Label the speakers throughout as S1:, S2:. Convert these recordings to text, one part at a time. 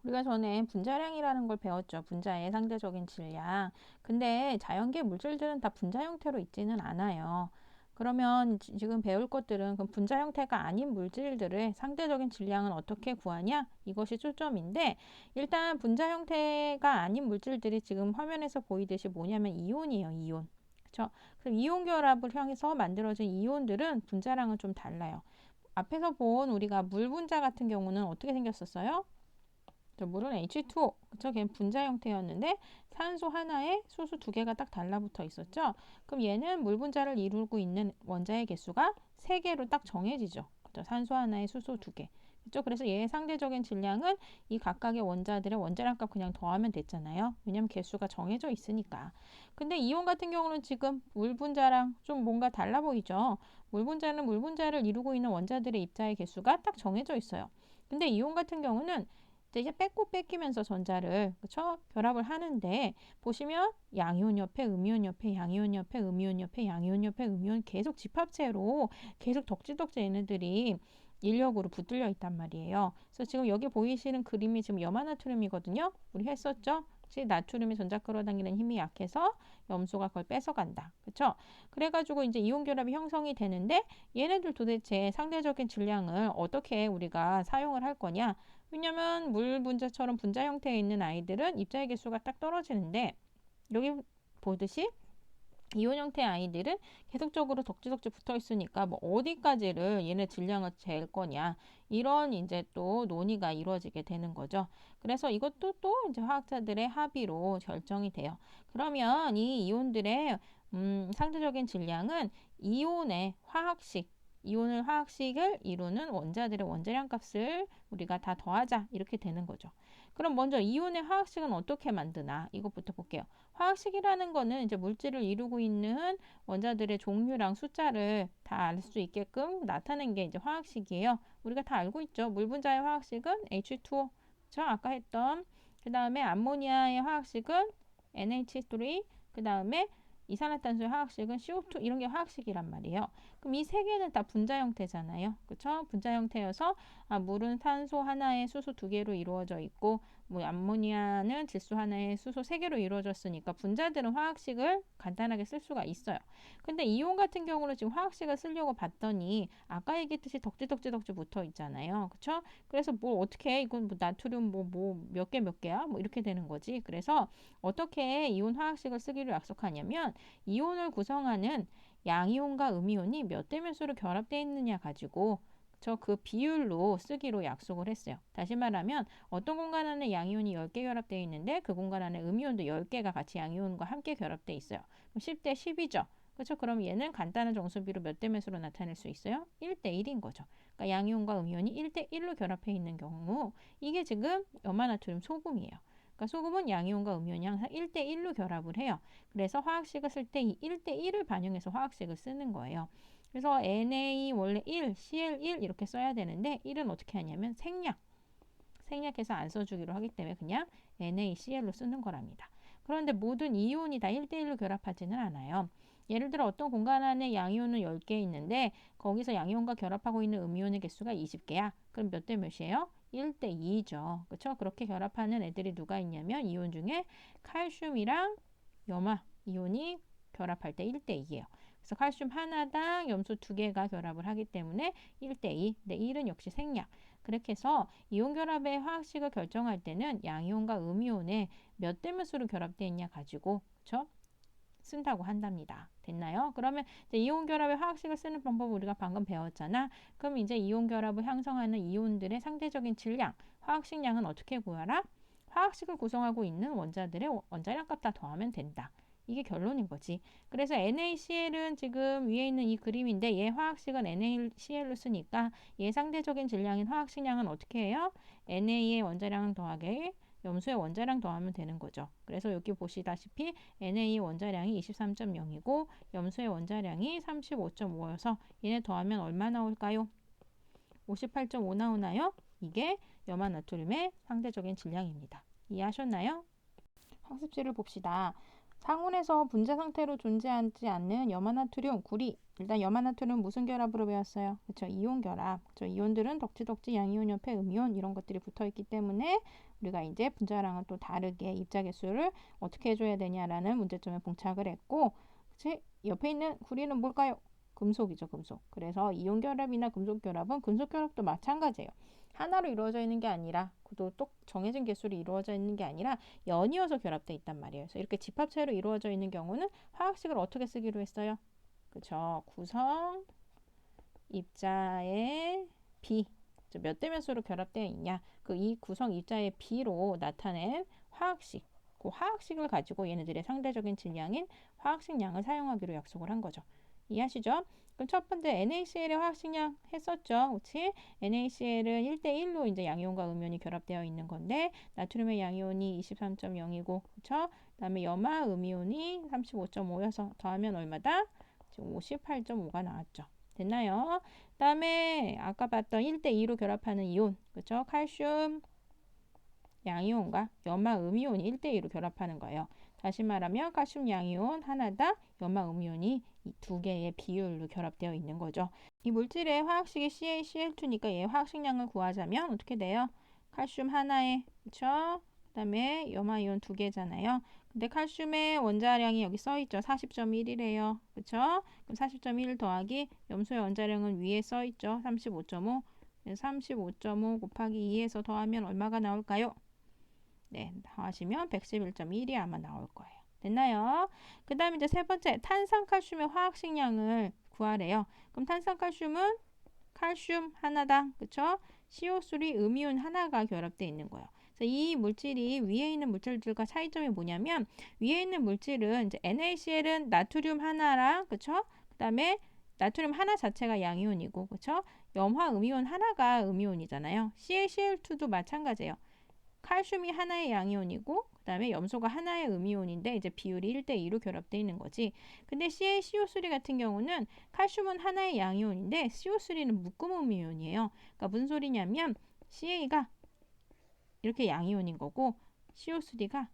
S1: 우리가 전에 분자량이라는 걸 배웠죠. 분자의 상대적인 질량. 근데 자연계 물질들은 다 분자 형태로 있지는 않아요. 그러면 지금 배울 것들은 그 분자 형태가 아닌 물질들의 상대적인 질량은 어떻게 구하냐? 이것이 초점인데, 일단 분자 형태가 아닌 물질들이 지금 화면에서 보이듯이 뭐냐면 이온이에요, 이온. 그렇죠? 그럼 이온 결합을 향해서 만들어진 이온들은 분자량은 좀 달라요. 앞에서 본 우리가 물 분자 같은 경우는 어떻게 생겼었어요? 물은 H2O, 그쵸? 걔는 분자 형태였는데 산소 하나에 수소 두 개가 딱 달라붙어 있었죠. 그럼 얘는 물 분자를 이루고 있는 원자의 개수가 세 개로 딱 정해지죠. 그죠? 산소 하나에 수소 두 개. 그죠? 그래서 얘의 상대적인 질량은 이 각각의 원자들의 원자량 값 그냥 더하면 됐잖아요. 왜냐면 개수가 정해져 있으니까. 근데 이온 같은 경우는 지금 물 분자랑 좀 뭔가 달라 보이죠. 물 분자는 물 분자를 이루고 있는 원자들의 입자의 개수가 딱 정해져 있어요. 근데 이온 같은 경우는 이제 뺏고 뺏기면서 전자를 그쵸? 결합을 하는데 보시면 양이온 옆에 음이온 옆에 양이온 옆에 음이온 옆에 양이온 옆에 음이온 계속 집합체로 계속 덕지덕지 얘네들이 인력으로 붙들려 있단 말이에요. 그래서 지금 여기 보이시는 그림이 지금 염화나트륨이거든요. 우리 했었죠? 나트륨의 전자 끌어당기는 힘이 약해서 염소가 그걸 뺏어간다. 그렇죠? 그래가지고 이제 이온 결합이 형성이 되는데 얘네들 도대체 상대적인 질량을 어떻게 우리가 사용을 할 거냐? 왜냐면 물 분자처럼 분자 형태에 있는 아이들은 입자의 개수가 딱 떨어지는데 여기 보듯이 이온 형태의 아이들은 계속적으로 덕지덕지 붙어 있으니까 뭐 어디까지를 얘네 질량을 잴 거냐 이런 이제 또 논의가 이루어지게 되는 거죠. 그래서 이것도 또 이제 화학자들의 합의로 결정이 돼요. 그러면 이 이온들의 상대적인 질량은 이온의 화학식 이온을 화학식을 이루는 원자들의 원자량 값을 우리가 다 더하자 이렇게 되는 거죠. 그럼 먼저 이온의 화학식은 어떻게 만드나 이것부터 볼게요. 화학식이라는 거는 이제 물질을 이루고 있는 원자들의 종류랑 숫자를 다 알 수 있게끔 나타낸 게 이제 화학식이에요. 우리가 다 알고 있죠. 물 분자의 화학식은 H2O. 저 아까 했던 그 다음에 암모니아의 화학식은 NH3. 그 다음에 이산화탄소의 화학식은 CO2 이런 게 화학식이란 말이에요. 그럼 이 세 개는 다 분자 형태잖아요. 그렇죠? 분자 형태여서 물은 탄소 하나에 수소 두 개로 이루어져 있고 뭐 암모니아는 질소 하나에 수소 세 개로 이루어졌으니까 분자들은 화학식을 간단하게 쓸 수가 있어요. 근데 이온 같은 경우는 지금 화학식을 쓰려고 봤더니 아까 얘기했듯이 덕지덕지 붙어 있잖아요. 그렇죠? 그래서 뭘 어떻게 해? 이건 뭐 나트륨 뭐 몇 개 몇 개야? 뭐 이렇게 되는 거지. 그래서 어떻게 이온 화학식을 쓰기로 약속하냐면 이온을 구성하는 양이온과 음이온이 몇 대 몇 수로 결합되어 있느냐 가지고 그 비율로 쓰기로 약속을 했어요. 다시 말하면 어떤 공간 안에 양이온이 10개 결합되어 있는데 그 공간 안에 음이온도 10개가 같이 양이온과 함께 결합되어 있어요. 그럼 10대 10이죠. 그렇죠? 그럼 얘는 간단한 정수비로 몇 대 몇으로 나타낼 수 있어요? 1대 1인 거죠. 그러니까 양이온과 음이온이 1대 1로 결합해 있는 경우 이게 지금 염화나트륨 소금이에요. 그러니까 소금은 양이온과 음이온이 항상 1대 1로 결합을 해요. 그래서 화학식을 쓸 때 이 1대 1을 반영해서 화학식을 쓰는 거예요. 그래서 Na 원래 1, Cl1 이렇게 써야 되는데 1은 어떻게 하냐면 생략해서 안 써주기로 하기 때문에 그냥 NaCl로 쓰는 거랍니다. 그런데 모든 이온이 다 1대1로 결합하지는 않아요. 예를 들어 어떤 공간 안에 양이온은 10개 있는데 거기서 양이온과 결합하고 있는 음이온의 개수가 20개야. 그럼 몇 대 몇이에요? 1대 2죠. 그렇죠? 그렇게 결합하는 애들이 누가 있냐면 이온 중에 칼슘이랑 염화 이온이 결합할 때 1대 2예요. 그래서 칼슘 하나당 염소 두 개가 결합을 하기 때문에 1대 2. 근데 1은 역시 생략. 그렇게 해서 이온 결합의 화학식을 결정할 때는 양이온과 음이온에 몇 대 몇으로 결합되어 있냐 가지고 그쵸? 쓴다고 한답니다. 됐나요? 그러면 이제 이온 결합의 화학식을 쓰는 방법을 우리가 방금 배웠잖아. 그럼 이제 이온 결합을 형성하는 이온들의 상대적인 질량, 화학식량은 어떻게 구하라? 화학식을 구성하고 있는 원자들의 원자량 값 다 더하면 된다. 이게 결론인 거지. 그래서 NaCl은 지금 위에 있는 이 그림인데 얘 화학식은 NaCl로 쓰니까 얘 상대적인 질량인 화학식량은 어떻게 해요? Na의 원자량 더하기 염소의 원자량 더하면 되는 거죠. 그래서 여기 보시다시피 Na 원자량이 23.0이고 염소의 원자량이 35.5여서 얘네 더하면 얼마 나올까요? 58.5 나오나요? 이게 염화나트륨의 상대적인 질량입니다. 이해하셨나요? 학습지를 봅시다. 상온에서 분자 상태로 존재하지 않는 염화나트륨, 구리. 일단 염화나트륨 무슨 결합으로 배웠어요? 그렇죠. 이온 결합. 그렇죠. 이온들은 덕지덕지 양이온 옆에 음이온 이런 것들이 붙어 있기 때문에 우리가 이제 분자랑은 또 다르게 입자 개수를 어떻게 해줘야 되냐라는 문제점에 봉착을 했고, 그치? 옆에 있는 구리는 뭘까요? 금속이죠, 금속. 그래서 이온 결합이나 금속 결합은 금속 결합도 마찬가지예요. 하나로 이루어져 있는 게 아니라, 또 정해진 개수로 이루어져 있는 게 아니라 연이어서 결합되어 있단 말이에요. 그래서 이렇게 집합체로 이루어져 있는 경우는 화학식을 어떻게 쓰기로 했어요? 그쵸? 구성 입자의 비. 몇 대 몇으로 결합되어 있냐? 이 구성 입자의 비로 나타낸 화학식. 그 화학식을 가지고 얘네들의 상대적인 질량인 화학식 양을 사용하기로 약속을 한 거죠. 이해하시죠? 그럼 첫 번째 NaCl의 화학식량 했었죠. 그렇지? NaCl은 1대1로 이제 양이온과 음이온이 결합되어 있는 건데 나트륨의 양이온이 23.0이고 그렇죠? 그다음에 염화 음이온이 35.5여서 더하면 얼마다? 지금 58.5가 나왔죠. 됐나요? 그다음에 아까 봤던 1대2로 결합하는 이온. 그렇죠? 칼슘 양이온과 염화 음이온이 1대2로 결합하는 거예요. 다시 말하면 칼슘 양이온 하나다 염화 음이온이 이 두 개의 비율로 결합되어 있는 거죠. 이 물질의 화학식이 CaCl2니까 얘 화학식량을 구하자면 어떻게 돼요? 칼슘 하나에 그쵸? 그다음에 염화이온 두 개잖아요. 근데 칼슘의 원자량이 여기 써 있죠. 40.1이래요. 그쵸? 그럼 40.1 더하기 염소의 원자량은 위에 써 있죠. 35.5. 35.5 곱하기 2에서 더하면 얼마가 나올까요? 네, 더하시면 111.1이 아마 나올 거예요. 됐나요? 그 다음에 이제 세 번째, 탄산칼슘의 화학식량을 구하래요. 그럼 탄산칼슘은 칼슘 하나당, 그쵸? CO3 음이온 하나가 결합되어 있는 거예요. 그래서 이 물질이 위에 있는 물질들과 차이점이 뭐냐면, 위에 있는 물질은 이제 NaCl은 나트륨 하나랑, 그쵸? 그 다음에 나트륨 하나 자체가 양이온이고, 그쵸? 염화 음이온 하나가 음이온이잖아요. CaCl2도 마찬가지예요. 칼슘이 하나의 양이온이고 그다음에 염소가 하나의 음이온인데 이제 비율이 1대2로 결합되어 있는 거지. 근데 CaCO3 같은 경우는 칼슘은 하나의 양이온인데 CO3는 묶음 음이온이에요. 그러니까 무슨 소리냐면 CA가 이렇게 양이온인 거고 CO3가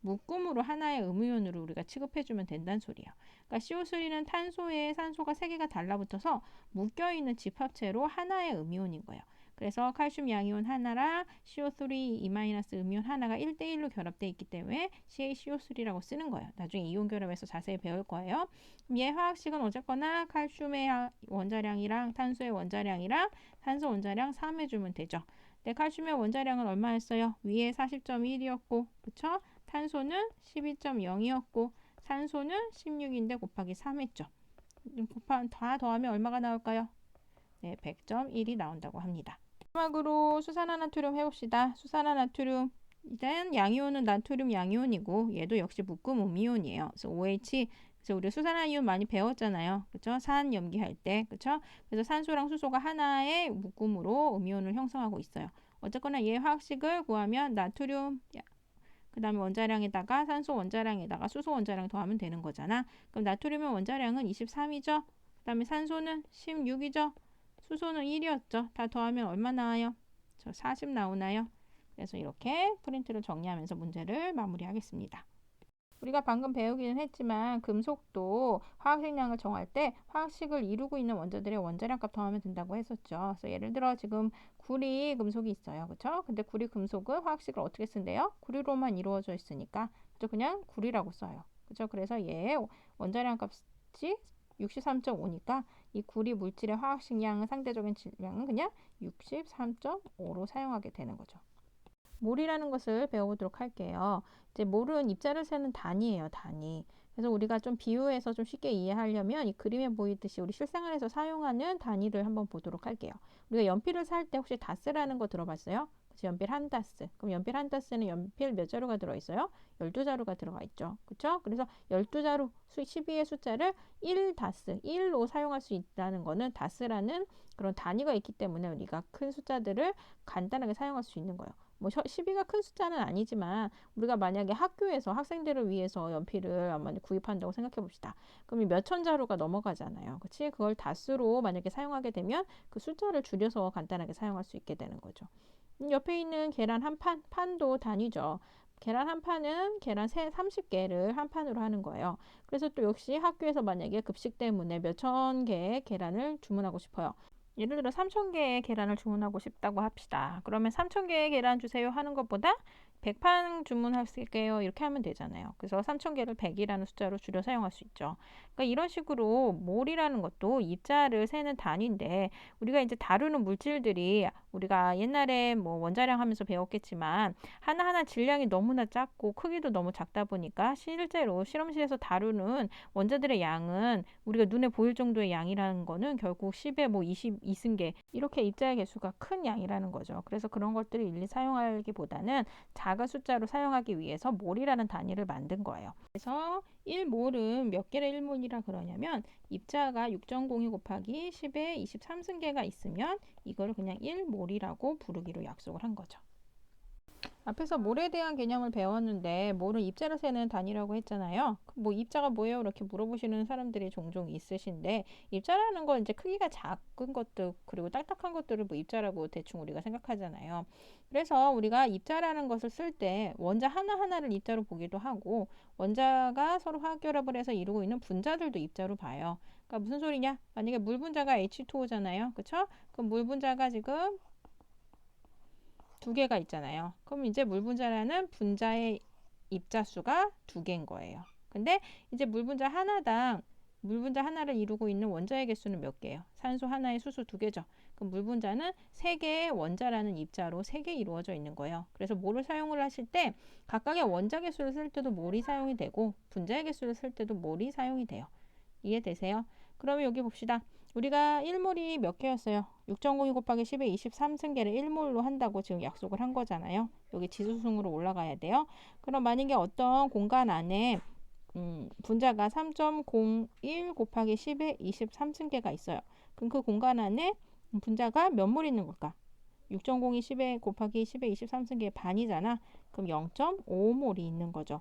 S1: 묶음으로 하나의 음이온으로 우리가 취급해주면 된다는 소리예요. 그러니까 CO3는 탄소에 산소가 3개가 달라붙어서 묶여있는 집합체로 하나의 음이온인 거예요. 그래서 칼슘 양이온 하나랑 CO3 2- 음이온 하나가 1대1로 결합되어 있기 때문에 CaCO3라고 쓰는 거예요. 나중에 이온 결합에서 자세히 배울 거예요. 얘 화학식은 어쨌거나 칼슘의 원자량이랑 탄소의 원자량이랑 산소 원자량 3 해주면 되죠. 네, 칼슘의 원자량은 얼마였어요? 위에 40.1이었고 그쵸? 탄소는 12.0이었고 산소는 16인데 곱하기 3 했죠. 다 더하면 얼마가 나올까요? 네, 100.1이 나온다고 합니다. 마지막으로 수산화나트륨 해봅시다. 수산화나트륨 일단 양이온은 나트륨 양이온이고 얘도 역시 묶음 음이온이에요. 그래서 OH 그래서 우리 수산화이온 많이 배웠잖아요. 그렇죠? 산 염기할 때. 그렇죠? 그래서 산소랑 수소가 하나의 묶음으로 음이온을 형성하고 있어요. 어쨌거나 얘 화학식을 구하면 나트륨 그 다음에 원자량에다가 산소 원자량에다가 수소 원자량 더하면 되는 거잖아. 그럼 나트륨의 원자량은 23이죠. 그 다음에 산소는 16이죠. 수소는 1이었죠. 다 더하면 얼마 나와요? 저 40 나오나요? 그래서 이렇게 프린트를 정리하면서 문제를 마무리하겠습니다. 우리가 방금 배우기는 했지만 금속도 화학식량을 정할 때 화학식을 이루고 있는 원자들의 원자량 값 더하면 된다고 했었죠. 그래서 예를 들어 지금 구리 금속이 있어요. 그렇죠? 근데 구리 금속은 화학식을 어떻게 쓴대요? 구리로만 이루어져 있으니까 그냥 구리라고 써요. 그렇죠? 그래서 얘 원자량 값이 63.5니까 이 구리 물질의 화학식량은 상대적인 질량은 그냥 63.5로 사용하게 되는 거죠. 몰이라는 것을 배워보도록 할게요. 이제 몰은 입자를 세는 단위예요, 단위. 그래서 우리가 좀 비유해서 좀 쉽게 이해하려면 이 그림에 보이듯이 우리 실생활에서 사용하는 단위를 한번 보도록 할게요. 우리가 연필을 살 때 혹시 다스라는 거 들어봤어요? 그래서 연필 한 다스. 그럼 연필 한 다스는 연필 몇 자루가 들어있어요? 12자루가 들어가 있죠. 그쵸? 그래서 12자루, 12의 숫자를 1다스, 1로 사용할 수 있다는 거는 다스라는 그런 단위가 있기 때문에 우리가 큰 숫자들을 간단하게 사용할 수 있는 거예요. 뭐 12가 큰 숫자는 아니지만 우리가 만약에 학교에서 학생들을 위해서 연필을 아마 구입한다고 생각해 봅시다. 그럼 몇 천 자루가 넘어가잖아요. 그치? 그걸 다수로 만약에 사용하게 되면 그 숫자를 줄여서 간단하게 사용할 수 있게 되는 거죠. 옆에 있는 계란 한 판도 단위죠. 계란 한 판은 계란 30개를 한 판으로 하는 거예요. 그래서 또 역시 학교에서 만약에 급식 때문에 몇천 개의 계란을 주문하고 싶어요. 예를 들어 3,000개의 계란을 주문하고 싶다고 합시다. 그러면 3,000개의 계란 주세요 하는 것보다 100판 주문할게요. 이렇게 하면 되잖아요. 그래서 3,000개를 100이라는 숫자로 줄여 사용할 수 있죠. 그러니까 이런 식으로 몰이라는 것도 입자를 세는 단위인데 우리가 이제 다루는 물질들이 우리가 옛날에 뭐 원자량 하면서 배웠겠지만 하나하나 질량이 너무나 작고 크기도 너무 작다 보니까 실제로 실험실에서 다루는 원자들의 양은 우리가 눈에 보일 정도의 양이라는 거는 결국 10의 뭐 22승계 이렇게 입자의 개수가 큰 양이라는 거죠. 그래서 그런 것들을 일일이 사용하기보다는 작은 숫자로 사용하기 위해서 몰이라는 단위를 만든 거예요. 그래서 1몰은 몇 개를 1몰이라 그러냐면 입자가 6.02 곱하기 10의 23승계가 있으면 이거를 그냥 1몰이라고 부르기로 약속을 한 거죠. 앞에서 몰에 대한 개념을 배웠는데 몰은 입자를 세는 단위라고 했잖아요. 뭐 입자가 뭐예요? 이렇게 물어보시는 사람들이 종종 있으신데 입자라는 건 이제 크기가 작은 것들 그리고 딱딱한 것들을 뭐 입자라고 대충 우리가 생각하잖아요. 그래서 우리가 입자라는 것을 쓸 때 원자 하나하나를 입자로 보기도 하고 원자가 서로 화학결합을 해서 이루고 있는 분자들도 입자로 봐요. 그러니까 무슨 소리냐? 만약에 물 분자가 H2O잖아요. 그쵸? 그럼 물 분자가 지금 두 개가 있잖아요. 그럼 이제 물 분자라는 분자의 입자수가 두 개인 거예요. 근데 이제 물 분자 하나를 이루고 있는 원자의 개수는 몇 개예요? 산소 하나에 수소 두 개죠. 그럼 물 분자는 세 개의 원자라는 입자로 세 개 이루어져 있는 거예요. 그래서 몰을 사용을 하실 때 각각의 원자 개수를 쓸 때도 몰이 사용이 되고 분자의 개수를 쓸 때도 몰이 사용이 돼요. 이해되세요? 그러면 여기 봅시다. 우리가 1몰이 몇 개였어요? 6.02 곱하기 10의 23승계를 1몰로 한다고 지금 약속을 한 거잖아요. 여기 지수승으로 올라가야 돼요. 그럼 만약에 어떤 공간 안에 분자가 3.01 곱하기 10의 23승계가 있어요. 그럼 그 공간 안에 분자가 몇 몰 있는 걸까? 6.02 10의 곱하기 10의 23승계의 반이잖아. 그럼 0.5몰이 있는 거죠.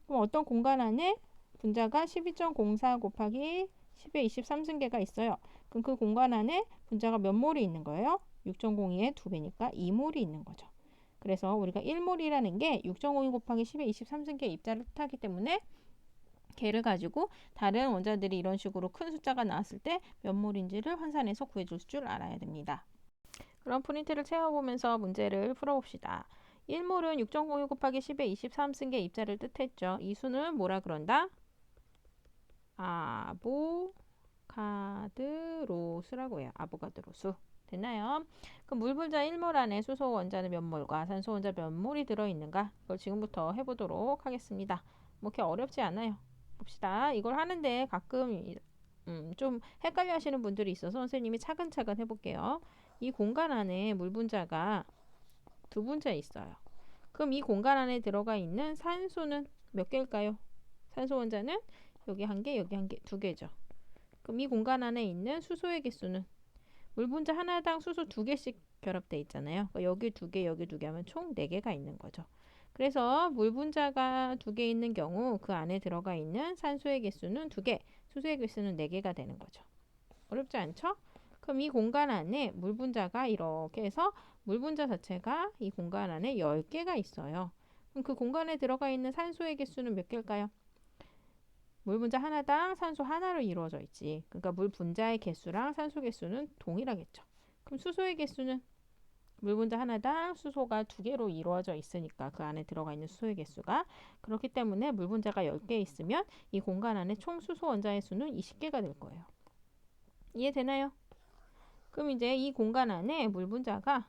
S1: 그럼 어떤 공간 안에 분자가 12.04 곱하기 10의 23승계가 있어요. 그럼 그 공간 안에 분자가 몇 몰이 있는 거예요? 6.02의 2배니까 2몰이 있는 거죠. 그래서 우리가 1몰이라는 게 6.02 곱하기 10의 23승계 입자를 뜻하기 때문에 걔를 가지고 다른 원자들이 이런 식으로 큰 숫자가 나왔을 때 몇 몰인지를 환산해서 구해줄 줄 알아야 됩니다. 그럼 프린트를 채워보면서 문제를 풀어봅시다. 1몰은 6.02 곱하기 10의 23승계 입자를 뜻했죠. 이 수는 뭐라 그런다? 아보가드로수라고 해요. 아보가드로수. 됐나요? 그럼 물 분자 1몰 안에 수소 원자는 몇 몰과 산소 원자 몇 몰이 들어있는가? 그걸 지금부터 해보도록 하겠습니다. 뭐 이렇게 어렵지 않아요. 봅시다. 이걸 하는데 가끔 좀 헷갈려 하시는 분들이 있어서 선생님이 차근차근 해볼게요. 이 공간 안에 물 분자가 두 분자 있어요. 그럼 이 공간 안에 들어가 있는 산소는 몇 개일까요? 산소 원자는 여기 한 개, 여기 한 개, 두 개죠. 그럼 이 공간 안에 있는 수소의 개수는 물 분자 하나당 수소 두 개씩 결합돼 있잖아요. 그러니까 여기 두 개, 여기 두 개 하면 총 네 개가 있는 거죠. 그래서 물 분자가 두 개 있는 경우 그 안에 들어가 있는 산소의 개수는 두 개, 수소의 개수는 네 개가 되는 거죠. 어렵지 않죠? 그럼 이 공간 안에 물 분자가 이렇게 해서 물 분자 자체가 이 공간 안에 10개가 있어요. 그럼 그 공간에 들어가 있는 산소의 개수는 몇 개일까요? 물 분자 하나당 산소 하나로 이루어져 있지. 그러니까 물 분자의 개수랑 산소 개수는 동일하겠죠. 그럼 수소의 개수는 물 분자 하나당 수소가 두 개로 이루어져 있으니까 그 안에 들어가 있는 수소의 개수가 그렇기 때문에 물 분자가 10개 있으면 이 공간 안에 총 수소 원자의 수는 20개가 될 거예요. 이해되나요? 그럼 이제 이 공간 안에 물 분자가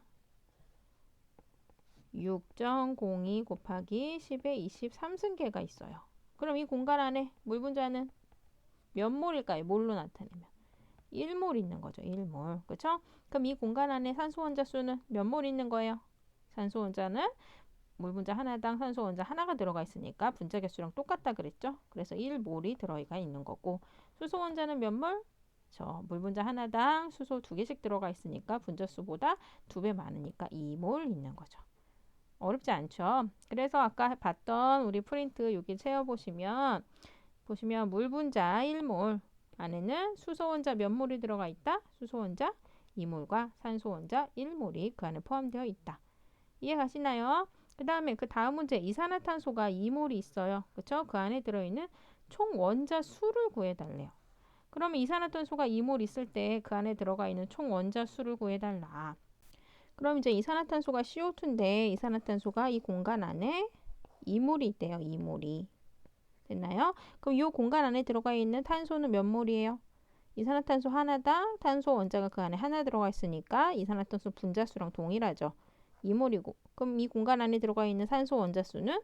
S1: 6.02 곱하기 10의 23승계가 있어요. 그럼 이 공간 안에 물 분자는 몇 몰일까요? 몰로 나타내면 1몰 있는 거죠. 1몰. 그렇죠? 그럼 이 공간 안에 산소 원자 수는 몇 몰 있는 거예요? 산소 원자는 물 분자 하나당 산소 원자 하나가 들어가 있으니까 분자 개수랑 똑같다 그랬죠? 그래서 1몰이 들어가 있는 거고 수소 원자는 몇 몰? 물 분자 하나당 수소 두 개씩 들어가 있으니까 분자 수보다 2배 많으니까 2몰 있는 거죠. 어렵지 않죠? 그래서 아까 봤던 우리 프린트 여기 채워보시면 물 분자 1몰 안에는 수소 원자 몇 몰이 들어가 있다? 수소 원자 2몰과 산소 원자 1몰이 그 안에 포함되어 있다. 이해 가시나요? 그 다음에 그 다음 문제 이산화탄소가 2몰이 있어요. 그쵸? 그 안에 들어있는 총 원자 수를 구해달래요. 그러면 이산화탄소가 2몰 있을 때 그 안에 들어가 있는 총 원자 수를 구해달라. 그럼 이제 이산화탄소가 CO2인데 이산화탄소가 이 공간 안에 2몰이 있대요. 2몰이. 됐나요? 그럼 이 공간 안에 들어가 있는 탄소는 몇 몰이에요? 이산화탄소 하나당 탄소 원자가 그 안에 하나 들어가 있으니까 이산화탄소 분자수랑 동일하죠. 2몰이고. 그럼 이 공간 안에 들어가 있는 산소 원자수는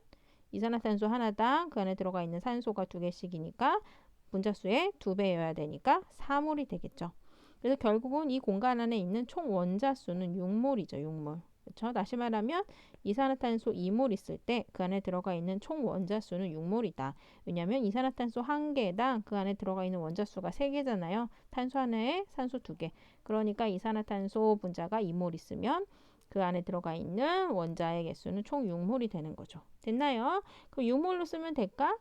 S1: 이산화탄소 하나당 그 안에 들어가 있는 산소가 2개씩이니까 분자수의 2배여야 되니까 4몰이 되겠죠. 그래서 결국은 이 공간 안에 있는 총 원자수는 6몰이죠. 6몰. 그렇죠? 다시 말하면 이산화탄소 2몰 있을 때 그 안에 들어가 있는 총 원자수는 6몰이다. 왜냐하면 이산화탄소 한 개당 그 안에 들어가 있는 원자수가 3개잖아요. 탄소 하나에 산소 2개. 그러니까 이산화탄소 분자가 2몰 있으면 그 안에 들어가 있는 원자의 개수는 총 6몰이 되는 거죠. 됐나요? 그럼 6몰로 쓰면 될까?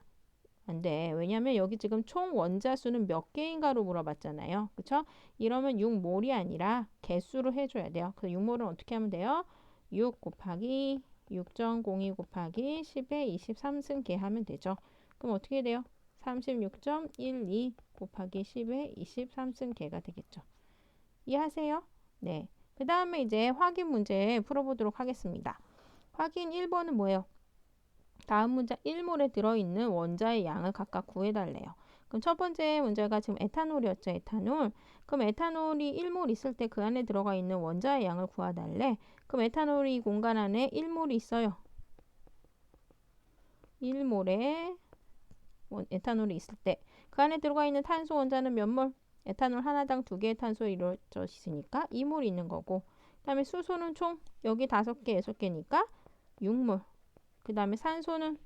S1: 안 돼. 왜냐면 여기 지금 총 원자수는 몇 개인가로 물어봤잖아요. 그쵸? 이러면 6몰이 아니라 개수로 해줘야 돼요. 그래서 6몰은 어떻게 하면 돼요? 6 곱하기 6.02 곱하기 10의 23승계 하면 되죠. 그럼 어떻게 돼요? 36.12 곱하기 10의 23승계가 되겠죠. 이해하세요? 네. 그 다음에 이제 확인 문제 풀어보도록 하겠습니다. 확인 1번은 뭐예요? 다음 문제 1몰에 들어있는 원자의 양을 각각 구해달래요. 그럼 첫 번째 문제가 지금 에탄올이었죠. 에탄올. 그럼 에탄올이 1몰 있을 때 그 안에 들어가 있는 원자의 양을 구해달래. 그럼 에탄올이 공간 안에 1몰이 있어요. 1몰에 에탄올이 있을 때 그 안에 들어가 있는 탄소 원자는 몇 몰? 에탄올 하나당 2개의 탄소로 이루어져 있으니까 2몰이 있는 거고, 그 다음에 수소는 총 여기 5개, 6개니까 6몰. 그 다음에 산소는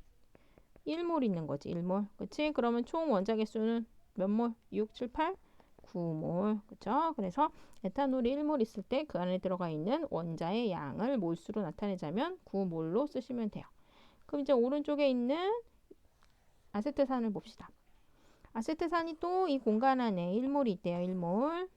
S1: 1몰 있는 거지. 1몰. 그치? 그러면 총 원자 개수는 몇 몰? 6, 7, 8, 9몰. 그쵸? 그래서 에탄올이 1몰 있을 때 그 안에 들어가 있는 원자의 양을 몰수로 나타내자면 9몰로 쓰시면 돼요. 그럼 이제 오른쪽에 있는 아세트산을 봅시다. 아세트산이 또 이 공간 안에 1몰이 있대요. 1몰.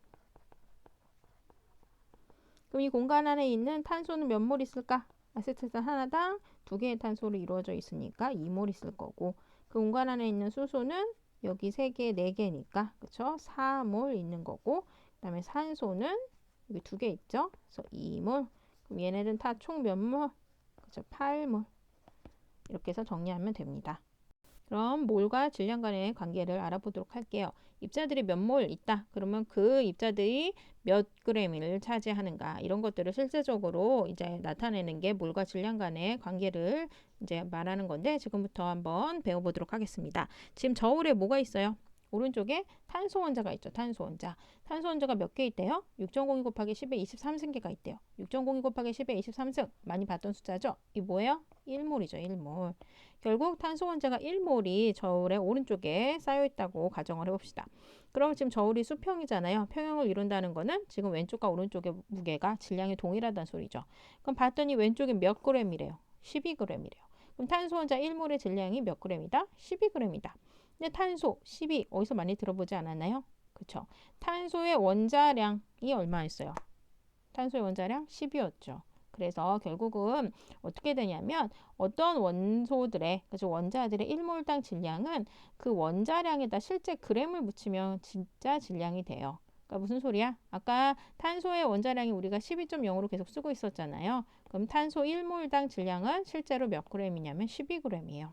S1: 그럼 이 공간 안에 있는 탄소는 몇 몰 있을까? 아세트산 하나당 2개의 탄소로 이루어져 있으니까 2몰 있을 거고, 그 공간 안에 있는 수소는 여기 3개, 4개니까 그쵸? 4몰 있는 거고, 그 다음에 산소는 여기 2개 있죠? 그래서 2몰. 그럼 얘네는 다 총 몇 몰? 그쵸? 8몰. 이렇게 해서 정리하면 됩니다. 그럼 몰과 질량 간의 관계를 알아보도록 할게요. 입자들이 몇 몰 있다. 그러면 그 입자들이 몇 그램을 차지하는가, 이런 것들을 실제적으로 이제 나타내는 게 몰과 질량 간의 관계를 이제 말하는 건데, 지금부터 한번 배워보도록 하겠습니다. 지금 저울에 뭐가 있어요? 오른쪽에 탄소 원자가 있죠. 탄소 원자. 탄소 원자가 몇 개 있대요? 6.02 곱하기 10의 23승계가 있대요. 6.02 곱하기 10의 23승. 많이 봤던 숫자죠? 이 뭐예요? 1몰이죠. 1몰. 결국 탄소 원자가 1몰이 저울의 오른쪽에 쌓여 있다고 가정을 해봅시다. 그럼 지금 저울이 수평이잖아요. 평형을 이룬다는 거는 지금 왼쪽과 오른쪽의 무게가 질량이 동일하다는 소리죠. 그럼 봤더니 왼쪽에 몇 그램이래요? 12g이래요. 그럼 탄소 원자 1몰의 질량이 몇 g이다? 12g이다. 근데 탄소 12 어디서 많이 들어보지 않았나요? 그쵸? 탄소의 원자량이 얼마였어요? 탄소의 원자량 10이었죠. 그래서 결국은 어떻게 되냐면 어떤 원소들의, 그래서 원자들의 1몰당 질량은 그 원자량에다 실제 그램을 붙이면 진짜 질량이 돼요. 그러니까 무슨 소리야? 아까 탄소의 원자량이 우리가 12.0으로 계속 쓰고 있었잖아요. 그럼 탄소 1몰당 질량은 실제로 몇 그램이냐면 12g이에요.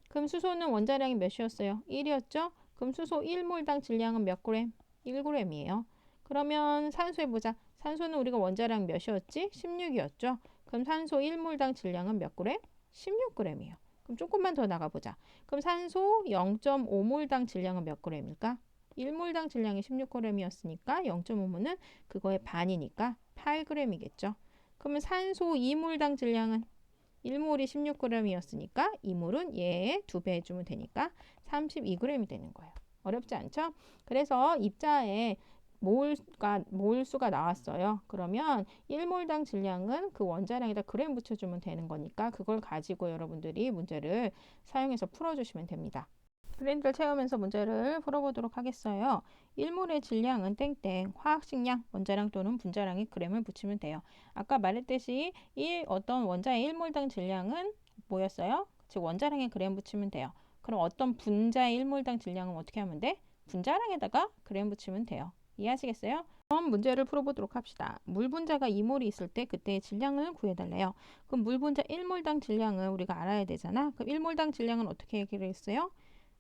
S1: 그럼 수소는 원자량이 몇이었어요? 1이었죠? 그럼 수소 1몰당 질량은 몇 그램? 1g이에요. 그러면 산소 해보자. 산소는 우리가 원자량 몇이었지? 16이었죠? 그럼 산소 1몰당 질량은 몇 그램? 16g이에요. 그럼 조금만 더 나가보자. 그럼 산소 0.5몰당 질량은 몇 g일까? 1몰당 질량이 16g이었으니까 0.5몰은 그거의 반이니까 8g이겠죠. 그러면 산소 2몰당 질량은 1몰이 16g이었으니까 2몰은 얘의 2배 해주면 되니까 32g이 되는 거예요. 어렵지 않죠? 그래서 입자에 몰수가 나왔어요. 그러면 1몰당 질량은 그 원자량에다 그램 붙여주면 되는 거니까 그걸 가지고 여러분들이 문제를 사용해서 풀어주시면 됩니다. 브랜드를 채우면서 문제를 풀어보도록 하겠어요. 1몰의 질량은 땡땡, 화학식량, 원자량 또는 분자량에 g을 붙이면 돼요. 아까 말했듯이 어떤 원자의 1몰당 질량은 뭐였어요? 즉 원자량에 g 붙이면 돼요. 그럼 어떤 분자의 1몰당 질량은 어떻게 하면 돼? 분자량에다가 g 붙이면 돼요. 이해하시겠어요? 그럼 문제를 풀어보도록 합시다. 물 분자가 2몰이 있을 때 그때의 질량을 구해달래요. 그럼 물 분자 1몰당 질량을 우리가 알아야 되잖아. 그럼 1몰당 질량은 어떻게 얘기를 했어요?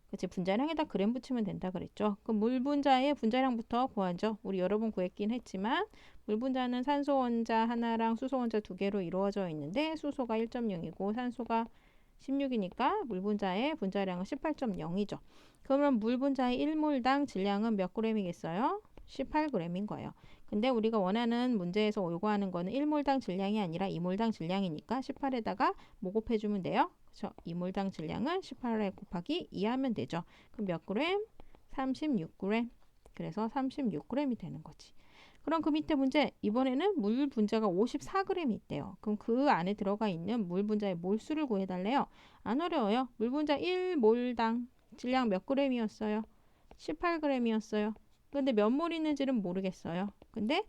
S1: 그치, 분자량에다 g 붙이면 된다 그랬죠. 그럼 물 분자의 분자량부터 구하죠. 우리 여러 번 구했긴 했지만 물 분자는 산소 원자 하나랑 수소 원자 두 개로 이루어져 있는데 수소가 1.0이고 산소가 16이니까 물 분자의 분자량은 18.0이죠. 그러면 물 분자의 1몰당 질량은 몇 g이겠어요? 18g인 거예요. 근데 우리가 원하는 문제에서 요구하는 거는 1몰당 질량이 아니라 2몰당 질량이니까 18에다가 뭐 곱해주면 돼요? 그렇죠? 2몰당 질량은 18에 곱하기 2 하면 되죠. 그럼 몇 g? 36g. 그래서 36g이 되는 거지. 그럼 그 밑에 문제, 이번에는 물 분자가 54g이 있대요. 그럼 그 안에 들어가 있는 물 분자의 몰수를 구해달래요. 안 어려워요. 물 분자 1몰당 질량 몇 g이었어요? 18g이었어요. 근데 몇 몰 있는지는 모르겠어요. 근데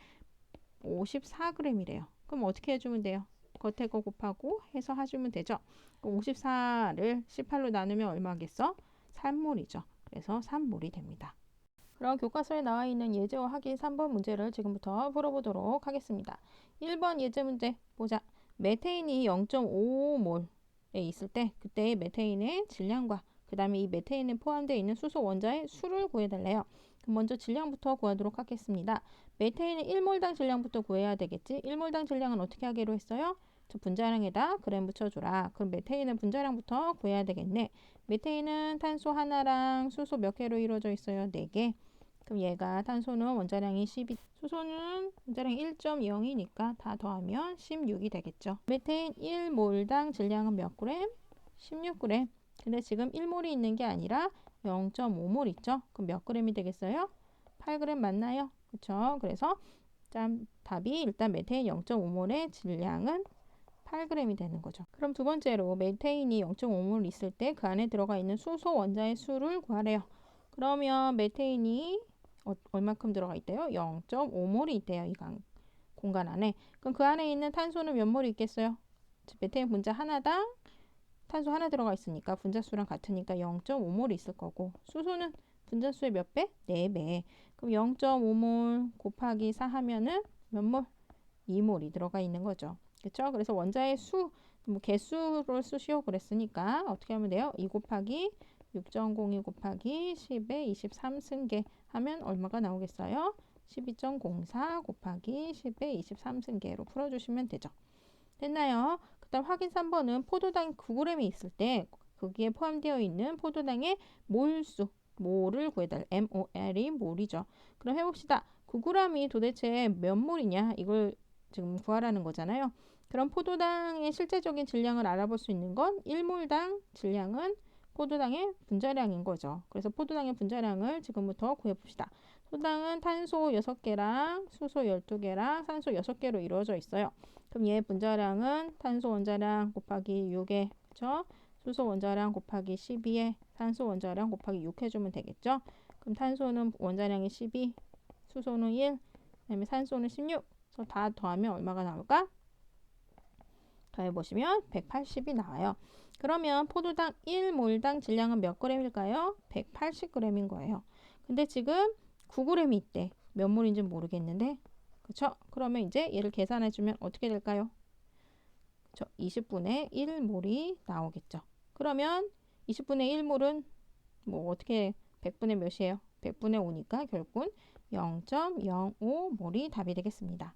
S1: 54g이래요. 그럼 어떻게 해주면 돼요? 겉에 거 곱하고 해서 해주면 되죠. 54를 18로 나누면 얼마겠어? 3몰이죠. 그래서 3몰이 됩니다. 그럼 교과서에 나와 있는 예제와 확인 3번 문제를 지금부터 풀어보도록 하겠습니다. 1번 예제 문제 보자. 메테인이 0.55몰에 있을 때 그때의 메테인의 질량과 그 다음에 이 메테인에 포함되어 있는 수소 원자의 수를 구해달래요. 그럼 먼저 질량부터 구하도록 하겠습니다. 메테인의 1몰당 질량부터 구해야 되겠지. 1몰당 질량은 어떻게 하기로 했어요? 저 분자량에다 g 붙여주라. 그럼 메테인의 분자량부터 구해야 되겠네. 메테인은 탄소 하나랑 수소 몇 개로 이루어져 있어요? 4개. 그럼 얘가 탄소는 원자량이 12, 수소는 원자량 1.0이니까 다 더하면 16이 되겠죠. 메테인 1몰당 질량은 몇 g? 16g. 근데 지금 1몰이 있는 게 아니라 0.5몰 있죠? 그럼 몇 g이 되겠어요? 8g 맞나요? 그렇죠? 그래서 답이 일단 메테인 0.5몰의 질량은 8g이 되는 거죠. 그럼 두 번째로 메테인이 0.5몰 있을 때 그 안에 들어가 있는 수소 원자의 수를 구하래요. 그러면 메테인이 얼마큼 들어가 있대요? 0.5몰이 있대요. 이 공간 안에. 그럼 그 안에 있는 탄소는 몇 몰이 있겠어요? 메테인 분자 하나당 탄소 하나 들어가 있으니까 분자수랑 같으니까 0.5몰이 있을 거고 수소는 분자수의 몇 배? 4배. 그럼 0.5몰 곱하기 4 하면은 몇 몰? 2몰이 들어가 있는 거죠. 그렇죠? 그래서 원자의 수, 뭐 개수를 쓰시오 그랬으니까 어떻게 하면 돼요? 2 곱하기 6.02 곱하기 10의 23승계 하면 얼마가 나오겠어요? 12.04 곱하기 10의 23승계로 풀어주시면 되죠. 됐나요? 그 다음 확인 3번은 포도당 9g이 있을 때 거기에 포함되어 있는 포도당의 몰수, 몰을 구해달라. MOL이 몰이죠. 그럼 해봅시다. 9g이 도대체 몇 몰이냐? 이걸 지금 구하라는 거잖아요. 그럼 포도당의 실제적인 질량을 알아볼 수 있는 건 1몰당 질량은 포도당의 분자량인 거죠. 그래서 포도당의 분자량을 지금부터 구해봅시다. 포도당은 탄소 6개랑 수소 12개랑 산소 6개로 이루어져 있어요. 그럼 얘 분자량은 탄소 원자량 곱하기 6에 그쵸? 수소 원자량 곱하기 12에 산소 원자량 곱하기 6 해주면 되겠죠? 그럼 탄소는 원자량이 12, 수소는 1, 그다음에 산소는 16. 그래서 다 더하면 얼마가 나올까? 더해보시면 180이 나와요. 그러면 포도당 1몰당 질량은 몇 g일까요? 180g인 거예요. 근데 지금 9g이 있대. 몇 몰인지 모르겠는데. 그쵸? 그러면 이제 얘를 계산해주면 어떻게 될까요? 그쵸? 20분의 1몰이 나오겠죠. 그러면 20분의 1몰은 뭐 어떻게 100분의 몇이에요? 100분의 5니까 결국은 0.05몰이 답이 되겠습니다.